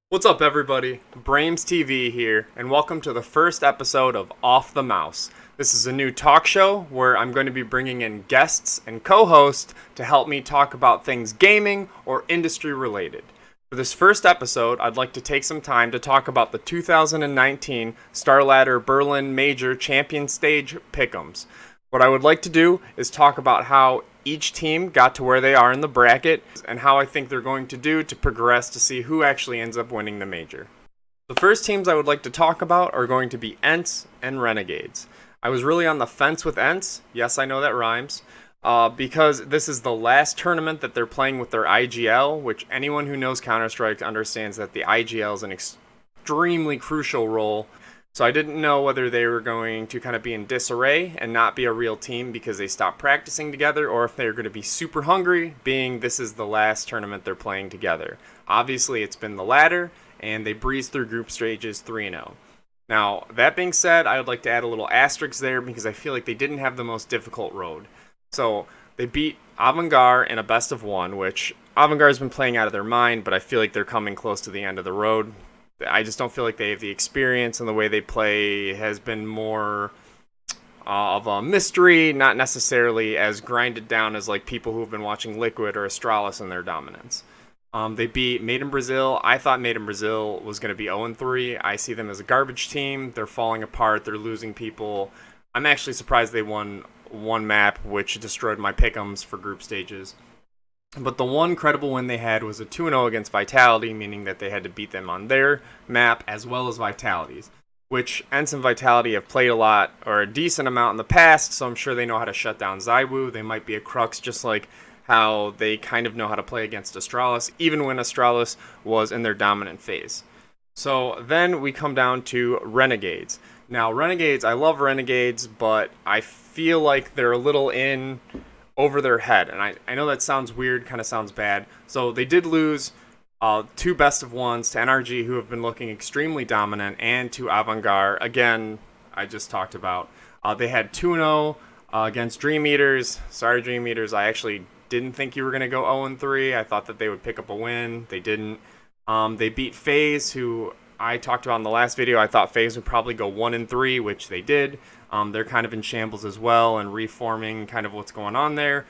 What's up, everybody? BramzTV here, and welcome to the first episode of Off the Mouse. This is a new talk show where I'm going to be bringing in guests and co-hosts to help me talk about things gaming or industry related. For this first episode, I'd like to take some time to talk about the 2019 StarLadder Berlin Major Champion Stage Pick'ems. What I would like to do is talk about how each team got to where they are in the bracket and how I think they're going to do to progress to see who actually ends up winning the major. The first teams I would like to talk about are going to be Ents and Renegades. I was really on the fence with Ents, yes I know that rhymes, because this is the last tournament that they're playing with their IGL, which anyone who knows Counter-Strike understands that the IGL is an extremely crucial role. So I didn't know whether they were going to kind of be in disarray and not be a real team because they stopped practicing together, or if they were going to be super hungry, being this is the last tournament they're playing together. Obviously, it's been the latter, and they breezed through group stages 3-0. Now, that being said, I would like to add a little asterisk there because I feel like they didn't have the most difficult road. So they beat Avangard in a best of one, which Avangard's been playing out of their mind, but I feel like they're coming close to the end of the road. I just don't feel like they have the experience, and the way they play has been more of a mystery, not necessarily as grinded down as like people who have been watching Liquid or Astralis in their dominance. They beat Made in Brazil. I thought Made in Brazil was going to be 0-3. I see them as a garbage team. They're falling apart. They're losing people. I'm actually surprised they won one map, which destroyed my pick'ems for group stages. But the one credible win they had was a 2-0 against Vitality, meaning that they had to beat them on their map as well as Vitality's, which Ents and Vitality have played a lot, or a decent amount in the past, so I'm sure they know how to shut down ZywOo. They might be a crux, just like how they kind of know how to play against Astralis, even when Astralis was in their dominant phase. So then we come down to Renegades. Now, Renegades, I love Renegades, but I feel like they're a little in over their head, and I know that sounds weird, kind of sounds bad. So they did lose two best of ones to NRG, who have been looking extremely dominant, and to Avangard. Again, I just talked about. They had 2-0 against Dream Eaters. Sorry, Dream Eaters. I actually didn't think you were going to go 0-3. I thought that they would pick up a win. They didn't. They beat FaZe, who I talked about in the last video. I thought FaZe would probably go 1-3, which they did. They're kind of in shambles as well and reforming kind of what's going on there.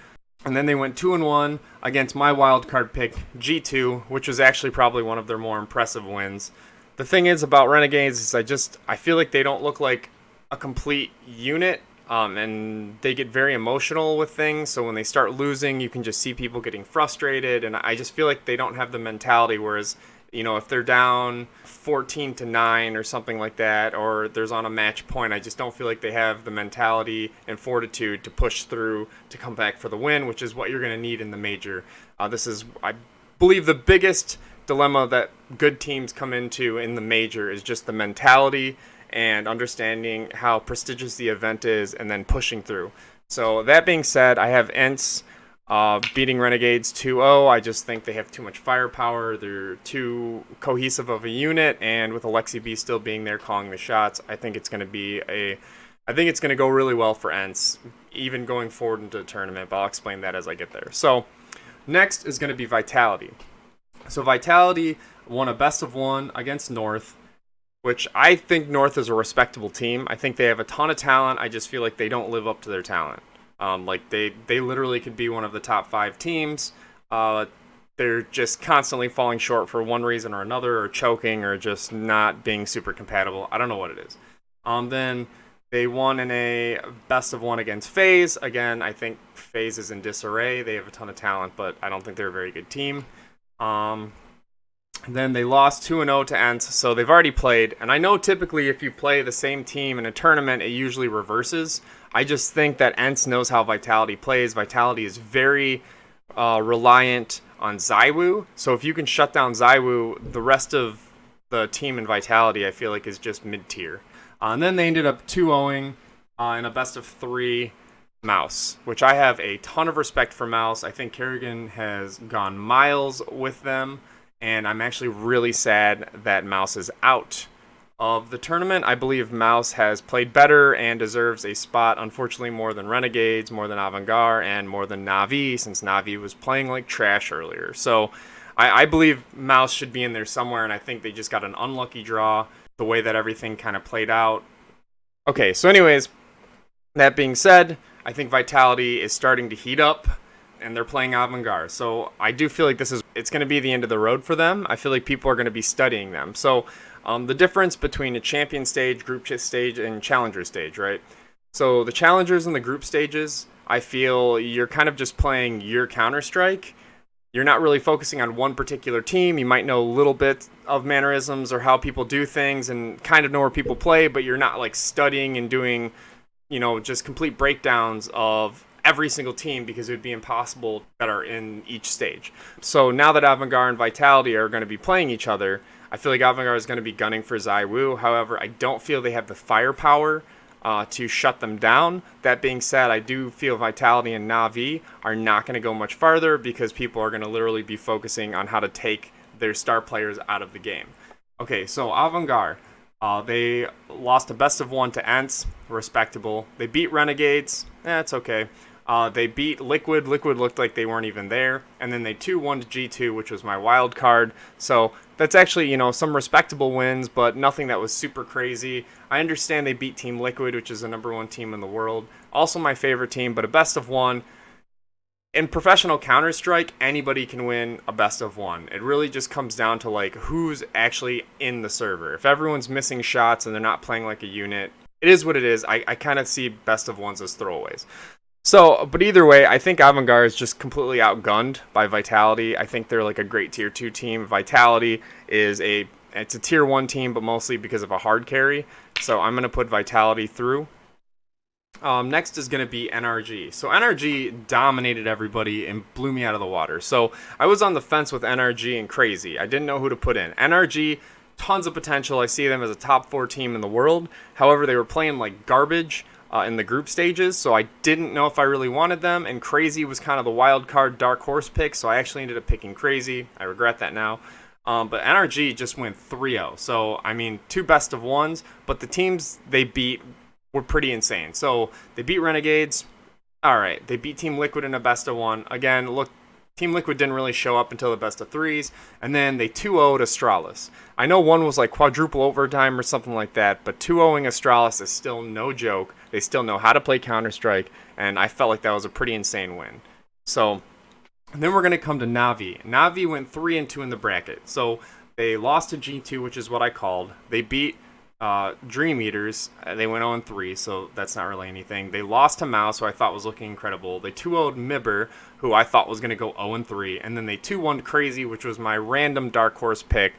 And then they went 2-1 against my wildcard pick, G2, which was actually probably one of their more impressive wins. The thing is about Renegades is I feel like they don't look like a complete unit, and they get very emotional with things. So when they start losing, you can just see people getting frustrated, and I just feel like they don't have the mentality, whereas if they're down 14-9 or something like that, or there's on a match point, I just don't feel like they have the mentality and fortitude to push through to come back for the win, which is what you're going to need in the major. This is, I believe, the biggest dilemma that good teams come into in the major is just the mentality and understanding how prestigious the event is and then pushing through. So that being said, I have Ents beating Renegades 2-0. I just think they have too much firepower. They're too cohesive of a unit, and with Alexi B still being there calling the shots, I think it's going to go really well for Ents, even going forward into the tournament, but I'll explain that as I get there. So next is going to be Vitality. So Vitality won a best of one against North, which I think North is a respectable team. I think they have a ton of talent. I just feel like they don't live up to their talent. They literally could be one of the top 5 teams. They're just constantly falling short for one reason or another, or choking, or just not being super compatible. I don't know what it is. Then they won in a best of one against FaZe. Again, I think FaZe is in disarray. They have a ton of talent, but I don't think they're a very good team. Then they lost 2-0 to Ents, so they've already played. And I know typically if you play the same team in a tournament, it usually reverses. I just think that Ents knows how Vitality plays. Vitality is very reliant on ZywOo. So if you can shut down ZywOo, the rest of the team in Vitality, I feel like, is just mid-tier. And then they ended up 2-0ing in a best of 3 Mouse, which I have a ton of respect for Mouse. I think Kerrigan has gone miles with them, and I'm actually really sad that Mouse is out of the tournament, I believe Mouse has played better and deserves a spot, unfortunately, more than Renegades, more than Avant-Garde, and more than Na'Vi, since Na'Vi was playing like trash earlier. So I believe Mouse should be in there somewhere, and I think they just got an unlucky draw, the way that everything kind of played out. Okay, so anyways, that being said, I think Vitality is starting to heat up, and they're playing Avant-Garde. So I do feel like it's going to be the end of the road for them. I feel like people are going to be studying them. So the difference between a champion stage, group stage, and challenger stage, right? So the challengers and the group stages, I feel you're kind of just playing your Counter-Strike. You're not really focusing on one particular team. You might know a little bit of mannerisms or how people do things and kind of know where people play, but you're not like studying and doing, just complete breakdowns of every single team, because it would be impossible that are in each stage. So now that Avant-Garde and Vitality are going to be playing each other, I feel like Avant-Garde is going to be gunning for ZywOo. However, I don't feel they have the firepower to shut them down. That being said, I do feel Vitality and Na'Vi are not going to go much farther, because people are going to literally be focusing on how to take their star players out of the game. Okay, so Avant-Garde, they lost a best of 1 to Ents, respectable. They beat Renegades, it's okay. They beat Liquid. Liquid looked like they weren't even there. And then they 2-1 to G2, which was my wild card. So that's actually, some respectable wins, but nothing that was super crazy. I understand they beat Team Liquid, which is the #1 team in the world. Also my favorite team, but a best of 1. In professional Counter-Strike, anybody can win a best of 1. It really just comes down to like who's actually in the server. If everyone's missing shots and they're not playing like a unit, it is what it is. I kind of see best of 1s as throwaways. So, but either way, I think Avant-Garde is just completely outgunned by Vitality. I think they're like a great tier 2 team. Vitality is it's a tier 1 team, but mostly because of a hard carry. So I'm going to put Vitality through. Next is going to be NRG. So NRG dominated everybody and blew me out of the water. So I was on the fence with NRG and Crazy. I didn't know who to put in. NRG, tons of potential. I see them as a top 4 team in the world. However, they were playing like garbage in the group stages, so I didn't know if I really wanted them, and Crazy was kind of the wild card dark horse pick, so I actually ended up picking Crazy. I regret that now. But NRG just went 3-0, so I mean 2 best of 1s, but the teams they beat were pretty insane. So they beat Renegades, alright, they beat Team Liquid in a best of 1. Again, look, Team Liquid didn't really show up until the best of 3s, and then they 2-0'd Astralis. I know one was like quadruple overtime or something like that, but 2-0ing Astralis is still no joke. They still know how to play Counter-Strike, and I felt like that was a pretty insane win. So, and then we're going to come to Na'Vi. Na'Vi went 3-2 in the bracket. So, they lost to G2, which is what I called. They beat Dream Eaters. They went 0-3, so that's not really anything. They lost to Mouse, who I thought was looking incredible. They 2-0'd Mibber, who I thought was going to go 0-3. And then they 2-1'd Crazy, which was my random dark horse pick,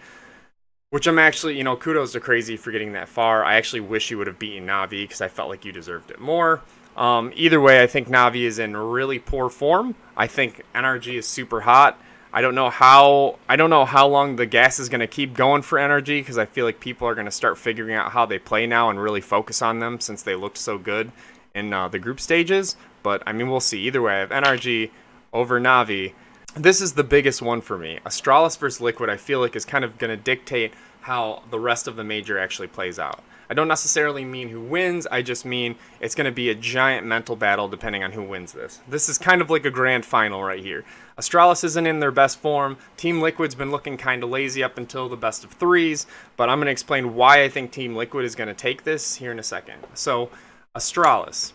which I'm actually, kudos to Crazy for getting that far. I actually wish you would have beaten Na'Vi, because I felt like you deserved it more. Either way, I think Na'Vi is in really poor form. I think NRG is super hot. I don't know how long the gas is going to keep going for NRG, because I feel like people are going to start figuring out how they play now and really focus on them, since they looked so good in the group stages. But I mean, we'll see. Either way, I have NRG over Na'Vi. This is the biggest one for me. Astralis versus Liquid, I feel like, is kind of going to dictate how the rest of the major actually plays out. I don't necessarily mean who wins, I just mean it's going to be a giant mental battle depending on who wins this. This is kind of like a grand final right here. Astralis isn't in their best form. Team Liquid's been looking kind of lazy up until the best of 3s, but I'm going to explain why I think Team Liquid is going to take this here in a second. So, Astralis,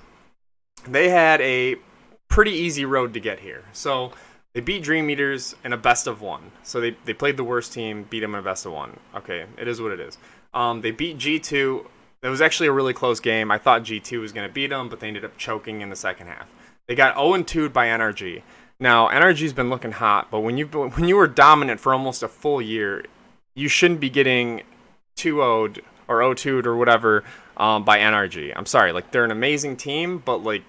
they had a pretty easy road to get here. So, they beat Dream Eaters in a best of 1. So they played the worst team, beat them in a best of 1. Okay, it is what it is. They beat G2. It was actually a really close game. I thought G2 was going to beat them, but they ended up choking in the second half. They got 0-2'd by NRG. Now, NRG's been looking hot, but when you were dominant for almost a full year, you shouldn't be getting 2-0'd or 0-2'd or whatever by NRG. I'm sorry, like, they're an amazing team, but like,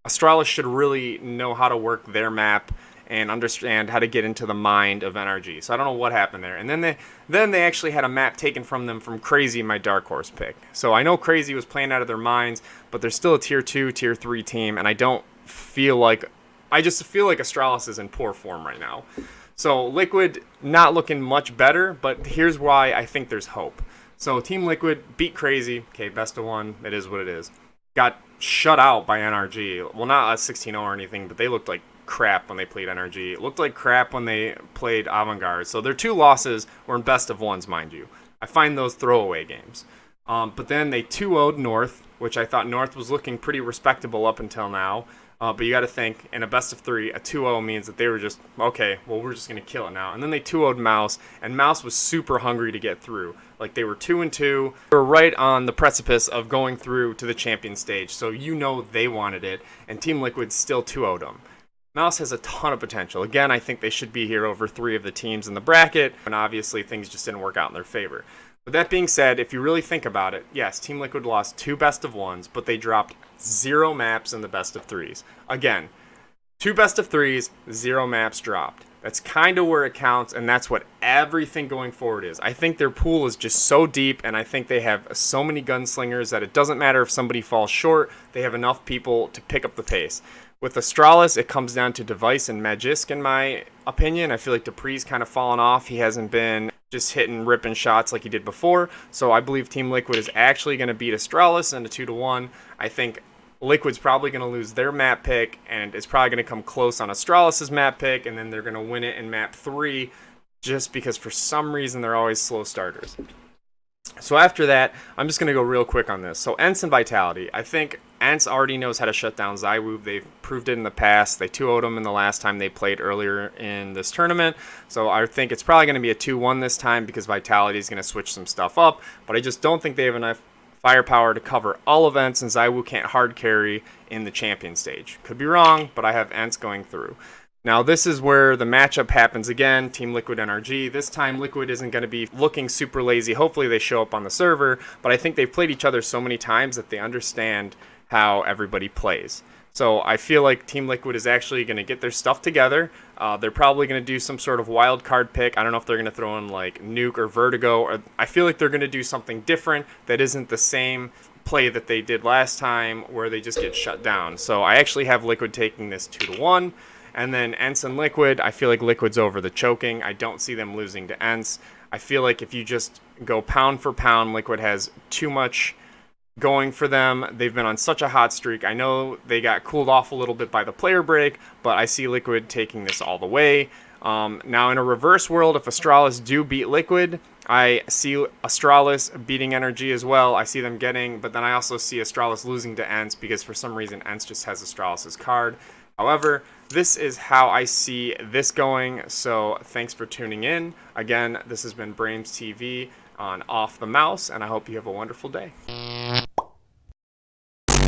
Astralis should really know how to work their map and understand how to get into the mind of NRG. So I don't know what happened there. And then they actually had a map taken from them from Crazy, my dark horse pick. So I know Crazy was playing out of their minds, but they're still a tier 2, tier 3 team, and I just feel like Astralis is in poor form right now. So Liquid not looking much better, but here's why I think there's hope. So Team Liquid beat Crazy. Okay, best of one. It is what it is. Got shut out by NRG. Well, not a 16-0 or anything, but they looked like crap when they played NRG. It looked like crap when they played Avant-Garde. So their 2 losses were in best of ones, mind you. I find those throwaway games. But then they 2-0'd North, which I thought North was looking pretty respectable up until now. But you got to think, in a best of 3, a 2-0 means that they were just, okay, well, we're just going to kill it now. And then they 2-0'd Mouse, and Mouse was super hungry to get through. Like, they were 2-2. They were right on the precipice of going through to the champion stage, so you know they wanted it, and Team Liquid still 2-0'd them. Mouse has a ton of potential. Again, I think they should be here over 3 of the teams in the bracket, and obviously things just didn't work out in their favor. With that being said, if you really think about it, yes, Team Liquid lost 2 best of 1s, but they dropped 0 maps in the best of 3s. Again, 2 best of 3s, 0 maps dropped. That's kind of where it counts, and that's what everything going forward is. I think their pool is just so deep, and I think they have so many gunslingers that it doesn't matter if somebody falls short, they have enough people to pick up the pace. With Astralis, it comes down to Device and Magisk, in my opinion. I feel like Dupree's kind of fallen off. He hasn't been just hitting, ripping shots like he did before. So I believe Team Liquid is actually going to beat Astralis in a 2-1. I think Liquid's probably going to lose their map pick, and it's probably going to come close on Astralis' map pick, and then they're going to win it in map 3, just because for some reason they're always slow starters. So after that, I'm just going to go real quick on this. So ENCE and Vitality. I think ENCE already knows how to shut down ZywOo. They've proved it in the past. They 2-0'd them in the last time they played earlier in this tournament. So I think it's probably going to be a 2-1 this time because Vitality is going to switch some stuff up. But I just don't think they have enough firepower to cover all events, and ZywOo can't hard carry in the champion stage. Could be wrong, but I have ENCE going through. Now, this is where the matchup happens again, Team Liquid NRG. This time, Liquid isn't going to be looking super lazy. Hopefully, they show up on the server, but I think they've played each other so many times that they understand how everybody plays. So I feel like Team Liquid is actually going to get their stuff together. They're probably going to do some sort of wild card pick. I don't know if they're going to throw in like Nuke or Vertigo. Or I feel like they're going to do something different that isn't the same play that they did last time where they just get shut down. So I actually have Liquid taking this 2-1. And then ENCE and Liquid, I feel like Liquid's over the choking. I don't see them losing to ENCE. I feel like if you just go pound for pound, Liquid has too much going for them. They've been on such a hot streak. I know they got cooled off a little bit by the player break, but I see Liquid taking this all the way. Now, in a reverse world, if Astralis do beat Liquid, I see Astralis beating NRG as well. I see them getting, but then I also see Astralis losing to ENCE because for some reason ENCE just has Astralis' card. However, this is how I see this going, so thanks for tuning in. Again, this has been BramzTV on Off the Mouse, and I hope you have a wonderful day.